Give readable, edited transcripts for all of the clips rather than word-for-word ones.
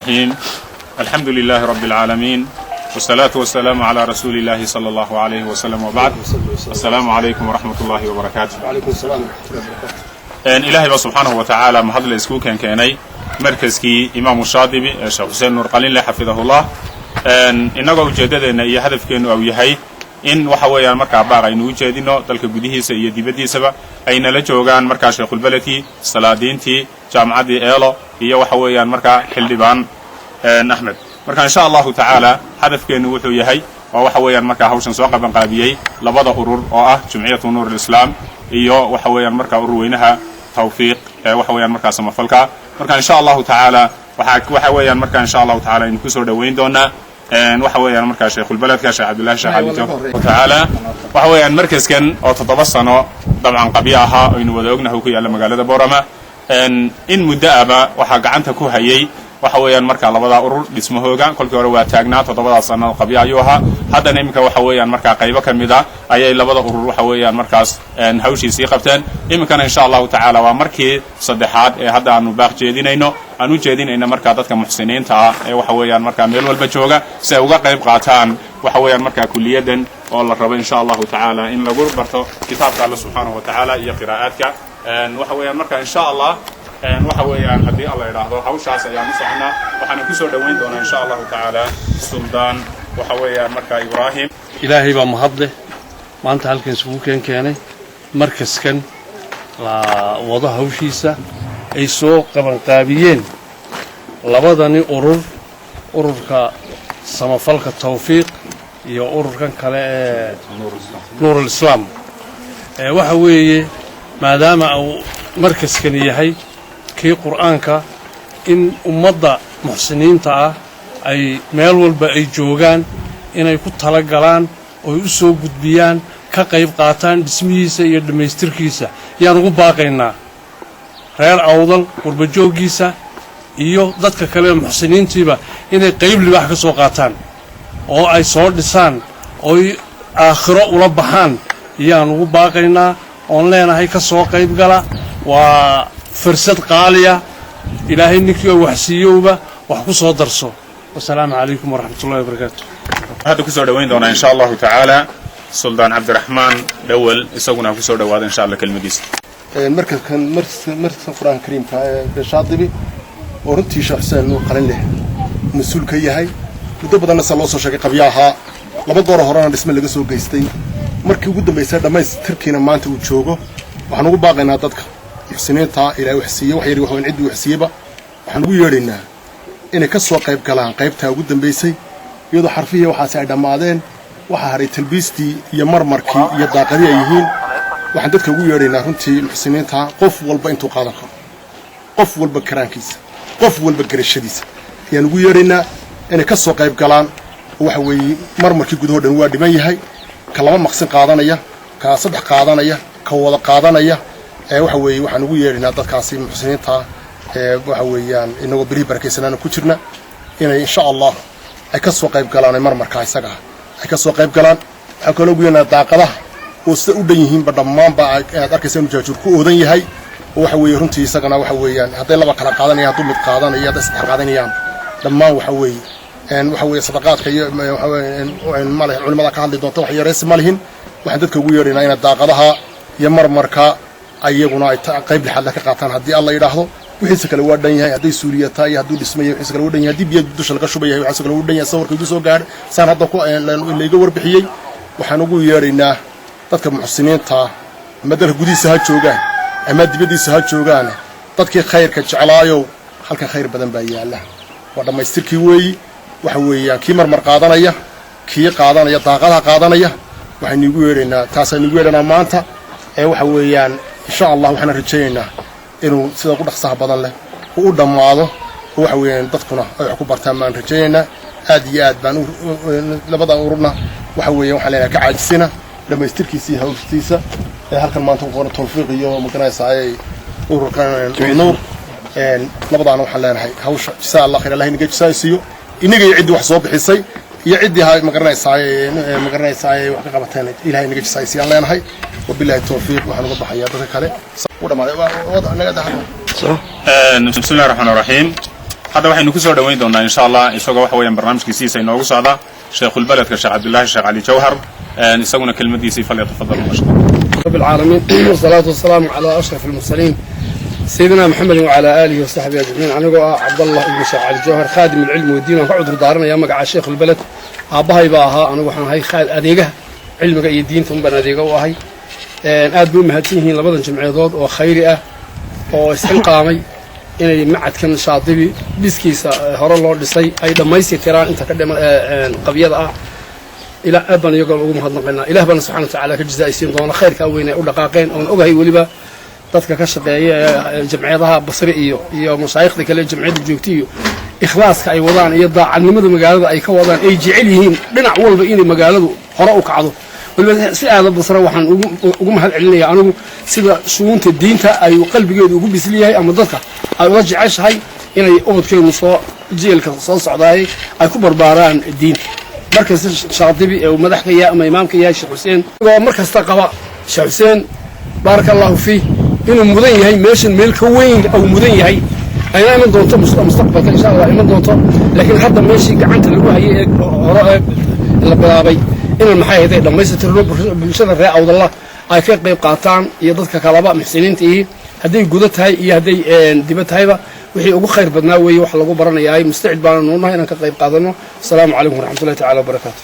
الحمد لله رب العالمين والصلاة والسلام على رسول الله صلى الله عليه وسلم وبعد. السلام عليكم ورحمة الله وبركاته. وعليكم السلام ورحمة الله وبركاته. إلهي سبحانه وتعالى محضر إسكوك كاني مركزكي إمام الشاطبي الشيخ حسين نور قليل حفظه الله إنه وجدد إن أي هدف كانوا أو يهي إن وحويا مركع باغ إنه وجدنا تلك جديه سيدي بدي سبع أين لجوجان مركع شيخ البلدي صلادينتي جامعة إيلا هي وحويا مركع حلبان أحمد مركع إن شاء الله تعالى هدف كانوا وحو يهي وحويا مركع هوشن سواق بن قابيي لبض أرور جمعية نور الإسلام هي وحويا مركع أروينها توفيق وحويا مركع سمفلكا مركع إن شاء الله تعالى وحويا مركع إن شاء الله تعالى إن كسر دوين دونا وحويا مركز شيخ البلد كشيخ عبد الله شيخ عبد تعالى وحويا مركز كان أو تتبصنا طبعا قبيعها إنه وذوقنا هو كي على مجال بورما إن مدأبة وحاج عنها كوهيي وحويا مركز على وضع أرور اسمه جان كل كوروا تاجنا تتبص صنا القبيعة يوها هذا نيمك وحويا مركز قريبا كمدا أي اللي وضع أرور وحويا مركز هوشي سيقبتن يمكن إن شاء الله تعالى ومركز صدحات هذا نباق جديد إنه أنو جدين إن مركز dadka محسنين تا وحويا مركز ميل والبجوجا سأوجا قريب قاتان وحويا مركز كلية والله رب إن شاء الله تعالى إن لقول برتو كتاب الله سبحانه وتعالى يا قراءاتك وحويا مركز إن شاء الله وحويا هدي الله يرحمه حوشاس يا مسحنا وحنا كسر دوين دونا إن شاء الله تعالى السلطان وحويا مركز إبراهيم إلهي بمحضه ما أنت هالكن سبوكين كاني مركز كان لا وضع وشيسة أي سوق قبل قابيين لبضني أرور كسمفلك التوفيق يا أرور كان كلا نور الإسلام وحوي ما دام أو مركز كان يهي كي قرآنك إن أمضى محسنين تا أي مالول بأي جوجان إن يكون تلقلان ويسوق بدبيان كقيب قاتان بسميسة يدميستركيسة يعني باقينا reer awdal qurbajoogiisa iyo dadka kale muxsiniintiiba inay qayb libax ka soo qaataan oo ay soo dhisaan oo aakhiro ula baxaan iyaan ugu baaqaynaa oo leenahay ka soo qayb gala waa fursad qaaliya ilaahay ninkii wax siiyowba wax ku soo darso wassalaamu calaykum waraxmatullaahi wabarakaatuh hada ku soo dhaweyn doona insha Allah ta'ala Sultan Abdurrahman Dawal isaguna ku soo dhawaada insha Allah kelmadiisa مركز القرآن الكريم كشاطبي ورنتي شخصيا نور قليل له مسؤول كيهاي ودبنا نسأل الله سبحانه قبيعها لما دور هرانا بسم الله جسوا جيستين مركز قدام بيسار لما يستركينا ما أنت وتشوجه وحنقول باقينا ضدك حسنين تا إلى وحسية وحيري وحين عد وحسيبة وحنقول يرينا إن كسوة قيب كلام قيبتها قدام بيسي يضع حرفية وحاسعد معدن وحاري تلبيستي يمرمركي يداقريه يهين waxaan dadka ugu yeeraynaa runtii muxsiniinta qof walba intuu qaadan karo qof walba karaankiisa qof walba garashadiisa ayaan ugu yeeraynaa inay ka soo qayb galaan waxa weeye marmarkii gudahoodan waa dhiman yahay ka laba maqsin qaadanaya ka saddex qaadanaya ka wada qaadanaya waxa weeye waxaan ugu yeeraynaa dadkaasi muxsiniinta waxa weeyaan inagoo bari barakeysanaan ku jirna inay insha Allah ay ka soo qayb galaan marmarka isaga ay ka soo qayb galaan waxa kale ugu yeeraynaa daaqadaha وست أودينهم بدمان بعد أركيسهم جاجور كودين هاي وحوي رنتي سكنا وحوي يعني هذا لبا كلا قادني هذا مت قادني هذا ست قادني يام دمان وحوي إن وحوي صدقات كي وحوي إن ماله علماء كان اللي دوتوا حيا رئيس مالهن وحدت كوير إن أين الداقلها يمر مركا أيقونا قيب الحل كقطان هذه الله يراهو وحسك الوردين هاي هذه سوريا تاي هذول اسمه وحسك الوردين هذه بيدوش القشوبية وحسك الوردين يصور كيدوسوا قار سان هذا كو اللي يجور بحيي وحنقول يرينا dadka muxsiniinta madar gudiisa ha joogaan ama dibadiisa ha joogaan dadkii khayrka jeclaayo halka khayr badan baa yaala waa dhameystirkii weeyi waxa weeyaan kii marmar qaadanaya kii qaadanaya daaqadaha qaadanaya waxaan ugu yeeraynaa taasaan ugu yeeraynaa maanta waxa weeyaan insha Allah waxaan rajaynaynaa inuu sida ugu dhaqsaha badan leh uu dhamaado waxa weeyaan dadkuna ay wax ku bartaan maan rajaynaynaa aad iyo aad baan labada ururna waxa weeyaan waxa leeyahay ka caajisina لما يستركيسي هاوستيسا هالكن ما أنتم قلنا توفيق يوم مكان ساعي وركان نور نبض عنه حلنا هاي هوش جزاء الله خير الله ينجي جزاء سيو ينجي يعد وحصوب حسي يعد هاي مكان ساعي وحقبتين إلى هاي ينجي جزاء سي الله ينهي وبالله التوفيق وحنوضح حياتك كله وده ما وضع نجد بسم الله الرحمن الرحيم هذا waxaynu ku soo dhaweyn doonaa insha Allah isagoo wax weeyaan barnaamijkiisa inoogu socda Sheekhul Baladka Sheekh Abdullah Sheekh Ali Jawhar isaguna kelmadiisa falyatafadal mashkuur رب العالمين والصلاة والسلام على أشرف المرسلين سيدنا محمد وعلى آله وصحبه أجمعين. أنا عبد الله بن شيخ علي الجوهر خادم العلم والدين وقعد دارنا يا مقع شيخ البلد أباهي باها أنا وحنا هاي خال أديقه علمك أي دين ثم بنا أديقه وهاي أدبو مهتين لبضن جمعيات وخيرئة واستنقامي إن معد كان شاطبي بسكيس هر الله لصي أيضا ما يصير كران أنت قدم قبيضة إلى أبنا يقول أقوم هذا نقلنا إله بنا سبحانه وتعالى كجزاء يسين ضمن خير كأوينا ولا قاقين أو أجهي ولبا dadka ka shaqeeya jamciyadaha basri iyo mashaayikhda kale jamciyada joogtiyo ikhlaaska ay wadaan iyo daacadnimada magaalada ay ka wadaan ay jecel yihiin dhinac walba in magaaladu hore u kacdo waliba si aad basra waxaan ugu mahad celinayaa anigu sida shuunta diinta ay qalbigeedu ugu bisliyahay ama dadka ay uga jeceshahay inay ubadkeedu soo jeelka soo socdaay ay ku barbaaraan diinta markaas shaadibi ee madaxka ama imaamka yaa Sheekh Xuseen oo markasta qaba Sheekh Xuseen barakallahu fiih inuu mudan yahay meeshan meel ka weyn oo mudan yahay ayna iman doonto mustaqbalka insha Allah iman doonto laakiin hadda meeshii gacanta lagu hayay hore la bilaabay in maxay ahayd dhameystirno bulshada reer Awdallah ay ka qayb qaataan iyo dadka kalaba muxsiniinta haday guda tahay iyo haday dibad tahayba wixii ugu khayr badnaa weey wax lagu baranayaa mustacid baan u nahay inaan ka qayb qaadano assalaamu calaykum waraxmatullaahi ta'ala wa barakaatuh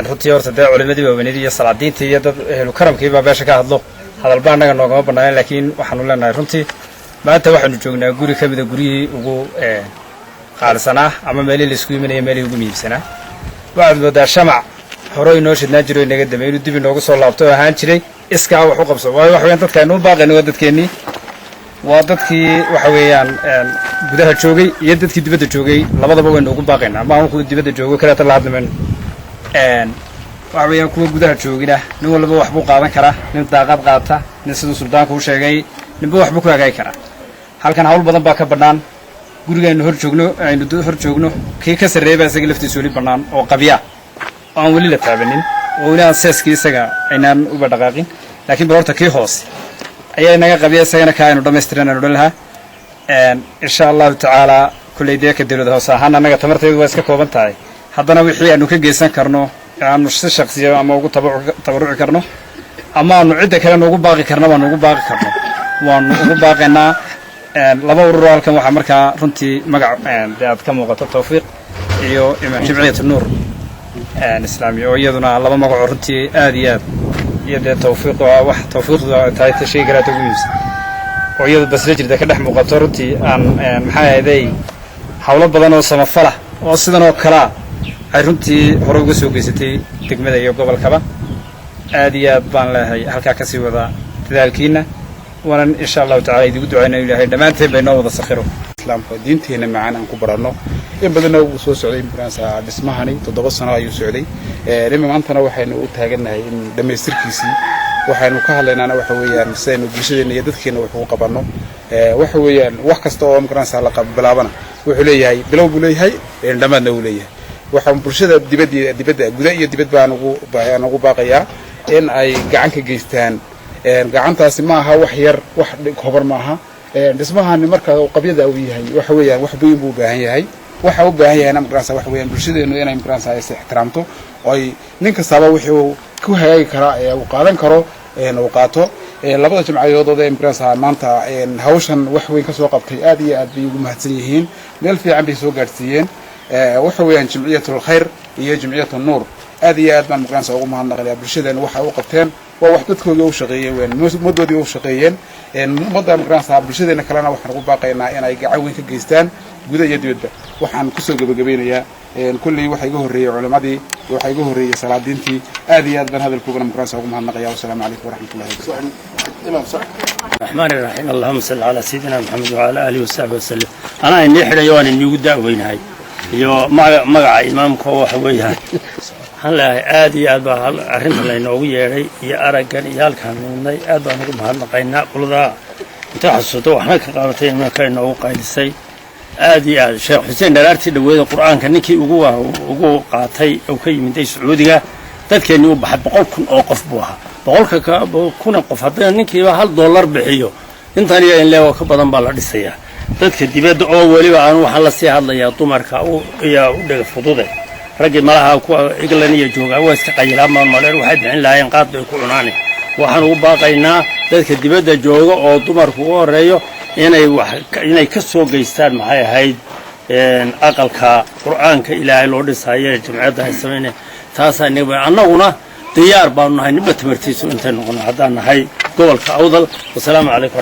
runtii horta dee culimadii waaweynadii iyo salaadiintii iyo dad ehlu karamkiiba beesha ka hadlo hadal baa anaga noogama bannaan laakiin waxaanu leenahay runtii maanta waxaanu joognaa guri ka mid ah guriyihii ugu qaalisanaa ama meelihii la isku imanaya meelihii ugu miibsanaa waxaad moodaa shamac hore inoo shidnaan jiro inaga damay inuu dib inoogu soo laabto oo ahaan jiray iskaa wax u qabso waayo wax weeyaan dadka aynu u baaqayno waa dadkeennii waa dadkii waxa weeyaan gudaha joogay iyo dadkii dibadda joogay labadaba waynu ugu baaqaynaa ma aan kuwa dibadda joogo kaleeta la hadlamayno waxa weeyaan kuwa gudaha joogina nin walba wax buu qaadan karaa nin daaqad qaata nin siduu suldaanku u sheegay ninba wax buu ku hagaagi karaa halkan hawl badan baa ka bannaan gurigaaynu hor joogno kii ka sarreeya baa isaga laftiisu weli bannaan oo qabya oo aan weli la taabanin oo weli aan seeskii isaga aynaan uba dhaqaaqin laakiin bal horta kii hoose ayaa inaga qabya isagana kaa aynu dhammaystiran aynu odhan lahaa insha allahu tacaala kulley dee ka dawlada hoose ahaan annaga tamarteedu waa iska kooban tahay haddana wixii aanu ka geysan karno aanu si shakhsiya ama ugu tabaruci karno ama aanu cidda kale ugu baaqi karno waanu ugu baaqi karno waanu ugu baaqaynaa laba urur halkan waxaa markaa runtii magac aad ka muuqato tawfiiq iyo jamciyat nuur islaami oo iyaduna laba magac runtii aad iyo aad iyo dee tawfiiq wax tawfiiqdu tahay shay garaad ugu muhiimsan oo iyadu basra jirta ka dhex muuqato runtii aan maxay ahaydey hawlo badan oo samafala oo sidan oo kala ay runtii hore uga soo geysatay degmada iyo gobolkaba aad iyo aad baan leeyahay halkaa ka sii wada dadaalkiina waanan insha allahu tacaala idigu ducaynaa ilaahay dhammaanteen baynoo wada sakhiro islaamka diinteena macaan aan ku baranno in badanna uu soo socday imkaansa dhismahani 7 sano ayuu socday maantana waxaynu u taagannahay in dhammaystirkiisii waxaynu ka hadlaynaana waxa weeyaan sidaynu bulshadeena iyo dadkeena wax ugu qabanno waxa weeyaan wax kasta oo imkaansa la bilaabana wuxuu leeyahay bilow buu leeyahay dhammaadna uu leeyahay waxaan bulshada dibadda gudaha iyo dibadda baan ugu baaqayaa in ay gacan ka geystaan gacantaasi ma aha wax yar wax kooban ma aha dhismahani marka uu qabyada uu yahay waxa weeyaan wax weyn buu baahan yahay waxa uu baahan yahay imkaansa wax weeyaan bulshadeenu inay imkaansa ay ixtiraamto oo ay nin kastaba wixii uu ku hagaagi kara ee uu qaadan karo uu qaato labada jamciyadood ee imkaansa maanta hawshan wax weyn ka soo qabtay aad iyo aad bay ugu mahadsan yihiin meel fiican bay soo gaarsiiyeen waxa weeyaan jamciyatul khayr iyo jamciyatul nuur aad iyo aad baan imkaansa ugu mahadnaqayaa bulshadeena waxa uu qabteen waa wax dadkooda u shaqeeyeen ummadoodii u shaqeeyeen ummadda imkaansa bulshadeena kalena waxaan ugu baaqaynaa in ay gacan weyn ka geystaan gudaha iyo dibadda waxaan kusoo gabagabeynayaa kulley waxa iga horreeyay culimadii waxa iga horreeyay salaadiintii aad iyo aad baan hadalkoogana imkaansa ugu mahadnaqayaa wassalaamu calaykum waraxmatullahi wabarakatuh الرحمن الرحيم اللهم صل على سيدنا محمد وعلى آله وصحبه وسلم أنا إني حرية وأنا نيجي دعوين هاي يو مع إمامك هو حويها هلا آدي أبا أرنت الله نوعي يا أرجع يالكان من أبا نقوم هالنقينا كل ذا تحسدوا إحنا كقارتين ما كان نوع قيد السي آدي الشيخ حسين درارتي لو القرآن كان نكي وجو قاطي أو كي من دي سعودية تذكر إنه بحب بقولكم أوقف بوها بقولك كنا قف هذا نكي $1 بحيو أنت اللي إن لا وكبدن بالله للسيا dadka dibadda oo weliba aan waxaan la sii hadlayaa dumarka iyo u dhaga fudude raggii malaha kuwa England iyo jooga waa iska qayilaan maalmaaleer waxay bixin lahaayeen qaad bay ku cunaan waxaan ugu baaqaynaa dadka dibadda jooga oo dumarku u horeeyo inay ka soo geystaan maxay ahayd aqalka quraanka ilaahay loo dhisaayo jamciyadda ay sameeyeen taas annaguna diyaar baan nahay nibad martiisu inta noqon hadaan nahay gobolka Awdal. Wassalaamu calaykum.